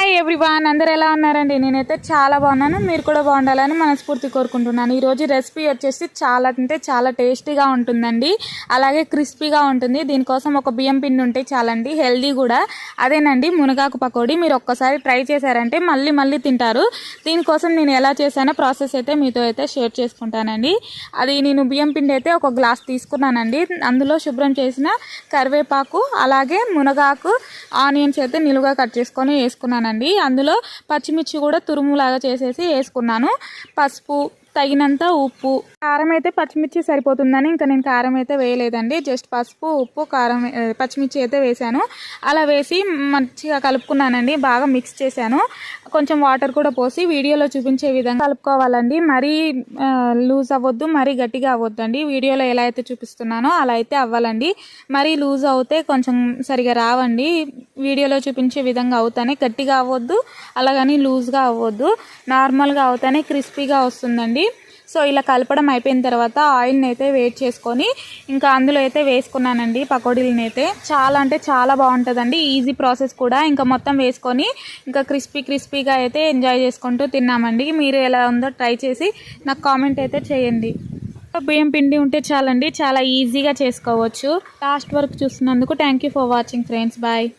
Hi everyone, అందరు ఎలా ఉన్నారండి? నేనైతే చాలా బాగున్నాను. మీరు కూడా బాగుండాలని మనస్ఫూర్తి కోరుకుంటున్నాను. ఈరోజు రెసిపీ వచ్చేసి చాలా అంటే చాలా టేస్టీగా ఉంటుందండి, అలాగే క్రిస్పీగా ఉంటుంది. దీనికోసం ఒక బియ్యం పిండి ఉంటే చాలండి, హెల్దీ కూడా. అదేనండి మునగాకు పకోడీ. మీరు ఒక్కసారి ట్రై చేశారంటే మళ్ళీ మళ్ళీ తింటారు. దీనికోసం నేను ఎలా చేశానో ప్రాసెస్ అయితే మీతో అయితే షేర్ చేసుకుంటానండి. అది నేను బియ్యం పిండి అయితే ఒక గ్లాస్ తీసుకున్నానండి. అందులో శుభ్రం చేసిన కరివేపాకు, అలాగే మునగాకు, ఆనియన్స్ అయితే నిలువుగా కట్ చేసుకొని వేసుకున్నానండి. అందులో పచ్చిమిర్చి కూడా తురుములాగా చేసేసి వేసుకున్నాను. పసుపు, తగినంత ఉప్పు, కారం అయితే పచ్చిమిర్చి సరిపోతుందని ఇంకా నేను కారం అయితే వేయలేదండి. జస్ట్ పసుపు, ఉప్పు, కారం, పచ్చిమిర్చి అయితే వేసాను. అలా వేసి మంచిగా కలుపుకున్నానండి. బాగా మిక్స్ చేశాను. కొంచెం వాటర్ కూడా పోసి వీడియోలో చూపించే విధంగా కలుపుకోవాలండి. మరీ లూజ్ అవ్వద్దు, మరీ గట్టిగా అవ్వద్దండి. వీడియోలో ఎలా అయితే చూపిస్తున్నానో అలా అయితే అవ్వాలండి. మరీ లూజ్ అవుతే కొంచెం సరిగా రావండి. వీడియోలో చూపించే విధంగా అవుతానే, గట్టిగా అవ్వద్దు అలాగని లూజ్గా అవ్వద్దు. నార్మల్గా అవుతానే క్రిస్పీగా వస్తుందండి. సో ఇలా కలపడం అయిపోయిన తర్వాత ఆయిల్ని అయితే వేడి చేసుకొని ఇంకా అందులో అయితే వేసుకున్నానండి పకోడీలని. అయితే చాలా అంటే చాలా బాగుంటుందండి. ఈజీ ప్రాసెస్ కూడా. ఇంకా మొత్తం వేసుకొని ఇంకా క్రిస్పీగా అయితే ఎంజాయ్ చేసుకుంటూ తిన్నామండి. మీరు ఎలా ఉందో ట్రై చేసి నాకు కామెంట్ అయితే చేయండి. బియ్యం పిండి ఉంటే చాలండి, చాలా ఈజీగా చేసుకోవచ్చు. లాస్ట్ వరకు చూస్తున్నందుకు thank you for watching friends. Bye.